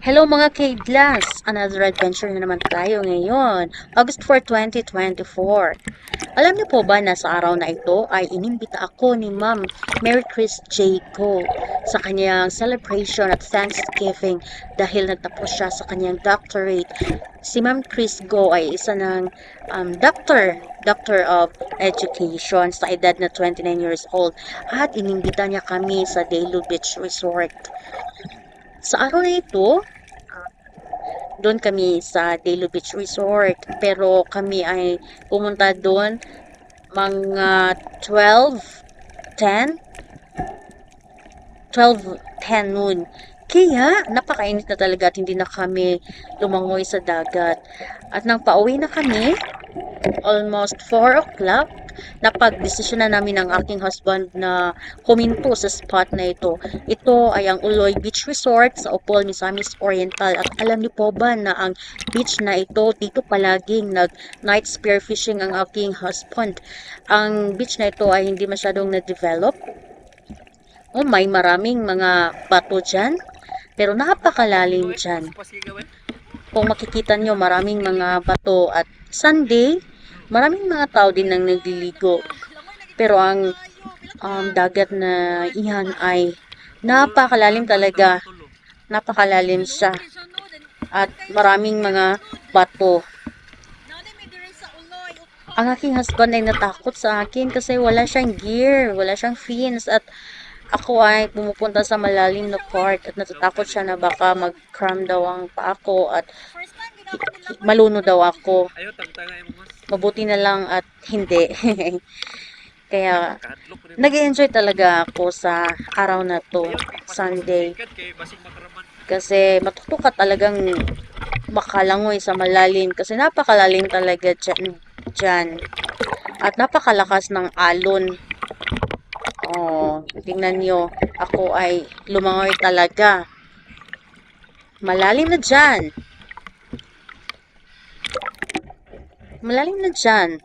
Hello mga Kidlas! Another adventure na naman tayo ngayon, August 4, 2024. Alam niyo po ba na sa araw na ito ay inimbita ako ni Ma'am Mary Chris J. Go sa kanyang celebration at Thanksgiving dahil nagtapos siya sa kanyang doctorate. Si Ma'am Chris Go ay isa ng Doctor of Education sa edad na 29 years old at inimbita niya kami sa Delu Beach Resort. Sa araw na ito, doon kami sa Delo Beach Resort. Pero kami ay pumunta doon mga 12:10, 12:10 noon. Kaya napakainit na talaga at hindi na kami lumangoy sa dagat. At nang pauwi na kami, almost 4 o'clock, napag-desisyon na namin ng aking husband na huminto sa spot na ito. Ito ay ang Uloy Beach Resort sa Opol, Misamis Oriental. At alam niyo po ba na ang beach na ito, dito palaging nag-night spearfishing ang aking husband. Ang beach na ito ay hindi masyadong na-develop. Oh, may maraming mga bato dyan, pero napakalalim dyan. Kung makikita nyo, maraming mga bato at Sunday, maraming mga tao din nang nagliligo. Pero ang dagat na iyan ay napakalalim talaga. Napakalalim siya. At maraming mga bato. Ang aking husband ay natakot sa akin kasi wala siyang gear, wala siyang fins at ako ay pumupunta sa malalim na part at natatakot siya na baka mag-cram daw ang paa ko at maluno daw ako. Mabuti na lang at hindi. Kaya nag-enjoy talaga ako sa araw na to, Sunday. Kasi matuto ka talagang makalangoy sa malalim kasi napakalalim talaga dyan. At napakalakas ng alon. Oh, tingnan nyo, ako ay lumangoy talaga. Malalim na dyan. Malalim na dyan.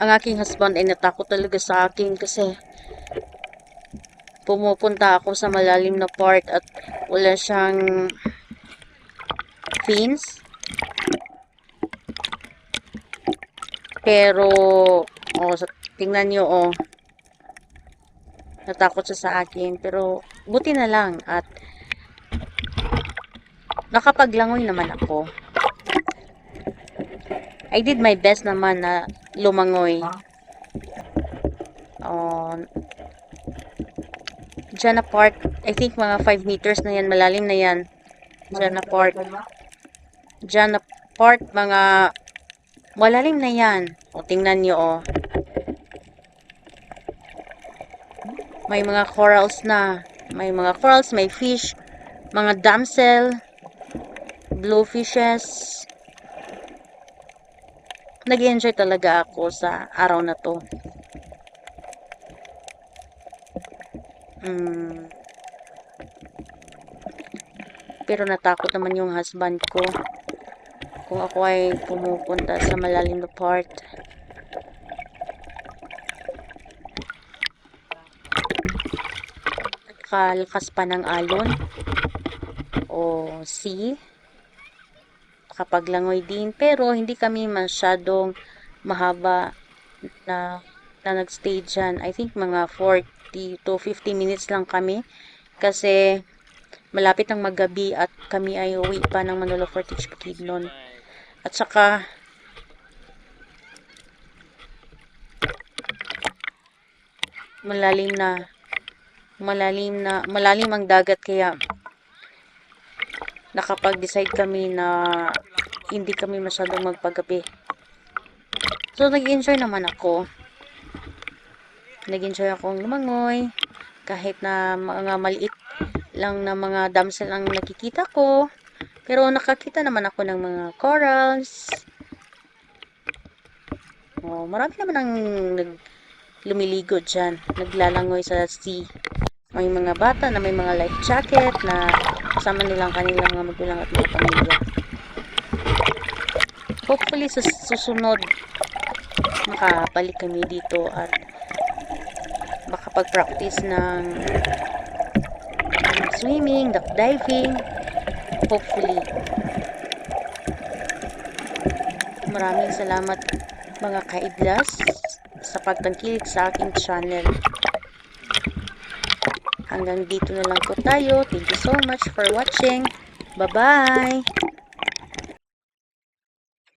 Ang aking husband ay natakot talaga sa akin kasi pumupunta ako sa malalim na part at wala siyang fins. Pero, tingnan nyo, natakot siya sa akin. Pero, buti na lang at nakapaglangoy naman ako. I did my best naman na lumangoy. Dyan na part, I think mga 5 meters na yan, malalim na yan. Dyan na part. Dyan na part, mga malalim na yan. O, tingnan nyo, may mga corals na. May mga corals, may fish, mga damsel, bluefishes. Nag-enjoy talaga ako sa araw na to. Pero natakot naman yung husband ko kung ako ay pumupunta sa malalim na part. Kalakas pa ng alon o sea. Kapaglangoy din, pero hindi kami masyadong mahaba na nagstay dyan. I think mga 40 to 50 minutes lang kami kasi malapit ang maggabi at kami ay uwi pa ng Manolo Fortich Bukidnon. At saka malalim ang dagat kaya nakapag-decide kami na hindi kami masyadong magpagabi. So, nag-enjoy naman ako. Nag-enjoy akong lumangoy. Kahit na mga maliit lang na mga damsel ang nakikita ko. Pero nakakita naman ako ng mga corals. Marami naman ang lumiligo dyan. Naglalangoy sa sea. May mga bata na may mga life jacket na kasama nilang kanilang mga magulang at mga pamilya. Hopefully sa susunod makabalik kami dito at makapag-practice ng mag-swimming, duck diving. Hopefully. Maraming salamat mga kaidlas sa pagtangkilik sa aking channel. Hanggang dito na lang po tayo. Thank you so much for watching. Bye-bye!